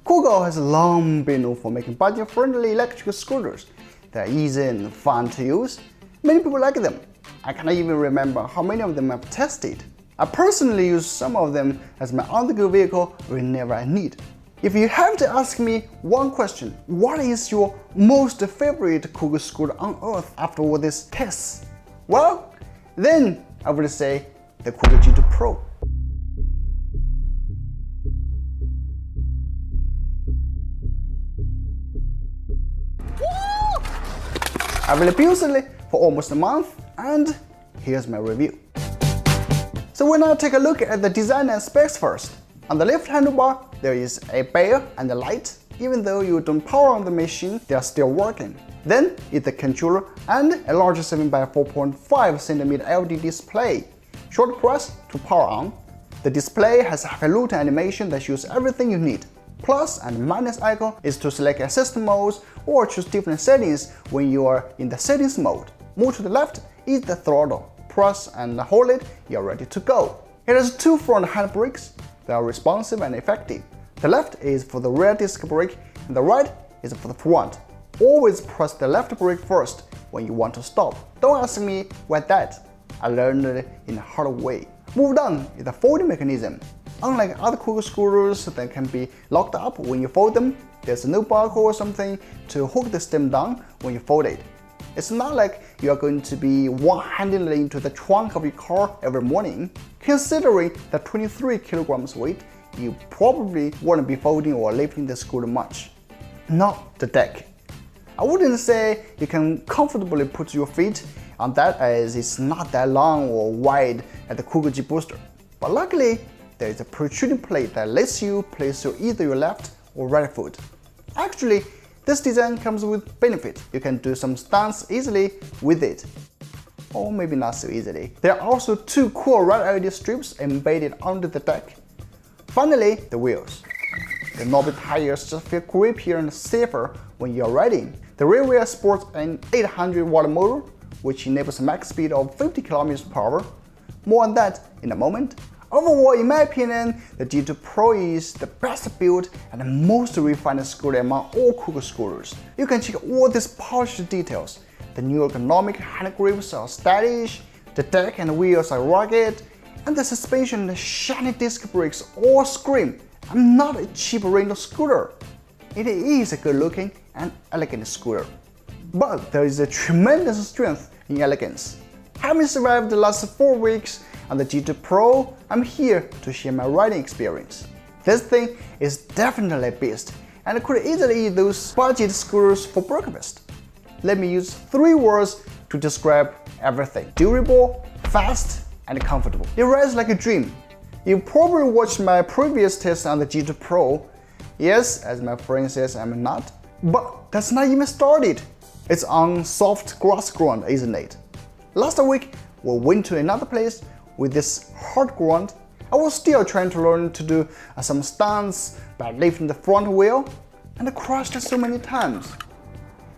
KUGOO has long been known for making budget-friendly electric scooters. They're easy and fun to use. Many people like them. I cannot even remember how many of them I've tested. I personally use some of them as my on-the-go vehicle whenever I need. If you have to ask me one question, what is your most favorite KUGOO scooter on earth after all these tests? Well, then I would say the KUGOO G2 Pro. I've abused it for almost a month, and here's my review. So we'll now take a look at the design and specs first. On the left handlebar, there is a bell and a light. Even though you don't power on the machine, they are still working. Then is the controller and a larger 7 by 4.5 cm LED display. Short press to power on. The display has a highlighting animation that shows everything you need. Plus and minus icon is to select assist modes or choose different settings when you are in the settings mode. Move to the left is the throttle. Press and hold it, you're ready to go. It has two front handbrakes. They are responsive and effective. The left is for the rear disc brake and the right is for the front. Always press the left brake first when you want to stop. Don't ask me why that. I learned it in a hard way. Move down is the folding mechanism. Unlike other KUGOO scooters that can be locked up when you fold them, there's no buckle or something to hook the stem down when you fold it. It's not like you are going to be one-handedly into the trunk of your car every morning. Considering the 23 kilograms weight, you probably won't be folding or lifting the scooter much. Not the deck. I wouldn't say you can comfortably put your feet on that as it's not that long or wide at the KUGOO G Booster. But luckily, there is a protruding plate that lets you place either your left or right foot. Actually, this design comes with benefit. You can do some stunts easily with it. Or maybe not so easily. There are also two cool red LED strips embedded under the deck. Finally, the wheels. The Pneumatic Tires just feel grippier and safer when you're riding. The rear wheel sports an 800-watt motor, which enables a max speed of 50 km/h. More on that in a moment. Overall, in my opinion, the G2 Pro is the best built and most refined scooter among all KUGOO scooters. You can check all these polished details. The new ergonomic hand grips are stylish, the deck and wheels are rugged, and the suspension and shiny disc brakes all scream, I'm not a cheap rental scooter. It is a good looking and elegant scooter. But there is a tremendous strength in elegance. Having survived the last 4 weeks on the G2 Pro, I'm here to share my riding experience. This thing is definitely a beast and could easily eat those budget scooters for breakfast. Let me use 3 words to describe everything: durable, fast, and comfortable. It rides like a dream. You probably watched my previous test on the G2 Pro. Yes, as my friend says, I'm not. But that's not even started. It's on soft grass ground, isn't it? Last week, we went to another place with this hard ground. I was still trying to learn to do some stunts by lifting the front wheel, and I crashed so many times.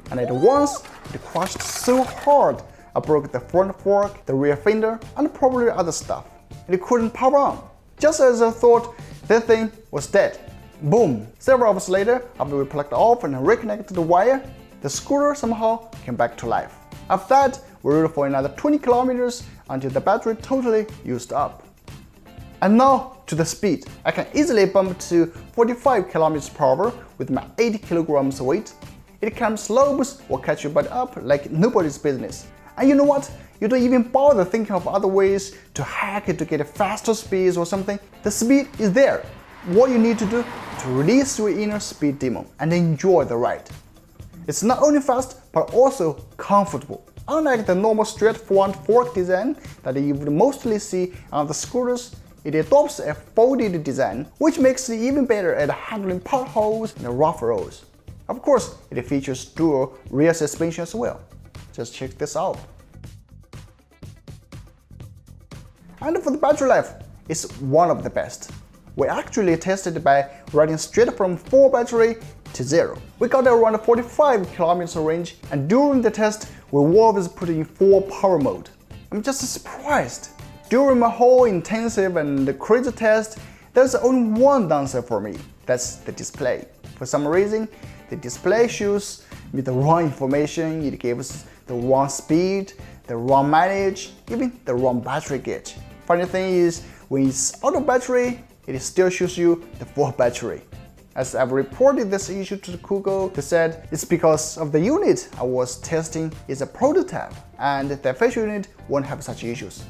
And at once, it crashed so hard, I broke the front fork, the rear fender, and probably other stuff. And it couldn't power on. Just as I thought that thing was dead. Boom! Several hours later, after we plugged off and reconnected the wire, the scooter somehow came back to life. After that, we rode for another 20 kilometers until the battery totally used up. And now to the speed. I can easily bump to 45 km/h with my 80 kilograms weight. It climbs slopes or catch your butt up like nobody's business. And you know what? You don't even bother thinking of other ways to hack it to get faster speeds or something. The speed is there. What you need to do is to release your inner speed demon and enjoy the ride. It's not only fast, but also comfortable. Unlike the normal straight front fork design that you would mostly see on the scooters, it adopts a folded design, which makes it even better at handling potholes and rough roads. Of course, it features dual rear suspension as well. Just check this out. And for the battery life, it's one of the best. We actually tested by riding straight from full battery to 0. We got around 45 km range, and during the test, we always put in full power mode. I'm just surprised. During my whole intensive and crazy test, there's only one downside for me. That's the display. For some reason, the display shows me the wrong information, it gives the wrong speed, the wrong mileage, even the wrong battery gauge. Funny thing is, when it's auto battery, it still shows you the full battery. As I've reported this issue to KUGOO, they said it's because of the unit I was testing is a prototype and the official unit won't have such issues.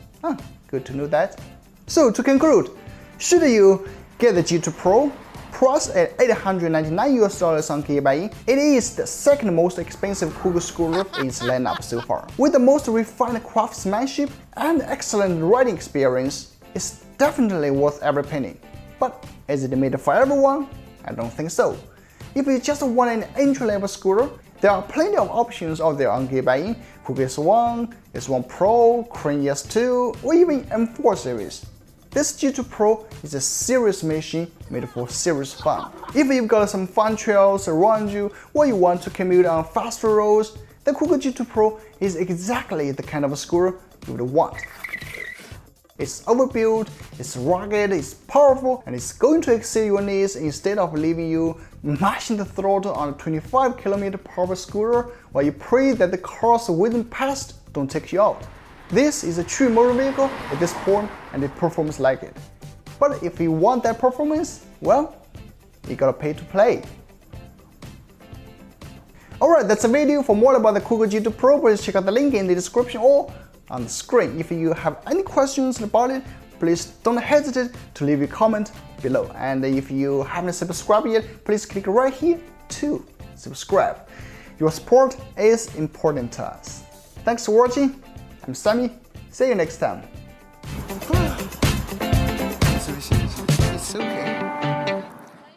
Good to know that. So to conclude, should you get the G2 Pro, priced at $899 on Gearbuying, it is the second most expensive KUGOO scooter in its lineup so far. With the most refined craftsmanship and excellent riding experience, it's definitely worth every penny. But is it made for everyone? I don't think so. If you just want an entry-level scooter, there are plenty of options out there on Gearbuying: KUGOO S1, S1 Pro, Crane S2, or even M4 series. This G2 Pro is a serious machine made for serious fun. If you've got some fun trails around you or you want to commute on faster roads, the KUGOO G2 Pro is exactly the kind of scooter you would want. It's overbuilt, it's rugged, it's powerful, and it's going to exceed your needs instead of leaving you mashing the throttle on a 25 km/h scooter while you pray that the cars whizzing past don't take you out. This is a true motor vehicle at this point, and it performs like it. But if you want that performance, well, you gotta pay to play. Alright, that's a video. For more about the KUGOO G2 Pro, please check out the link in the description or on the screen. If you have any questions about it, please don't hesitate to leave a comment below. And if you haven't subscribed yet, please click right here to subscribe. Your support is important to us. Thanks for watching. I'm Sammy. See you next time. It's okay.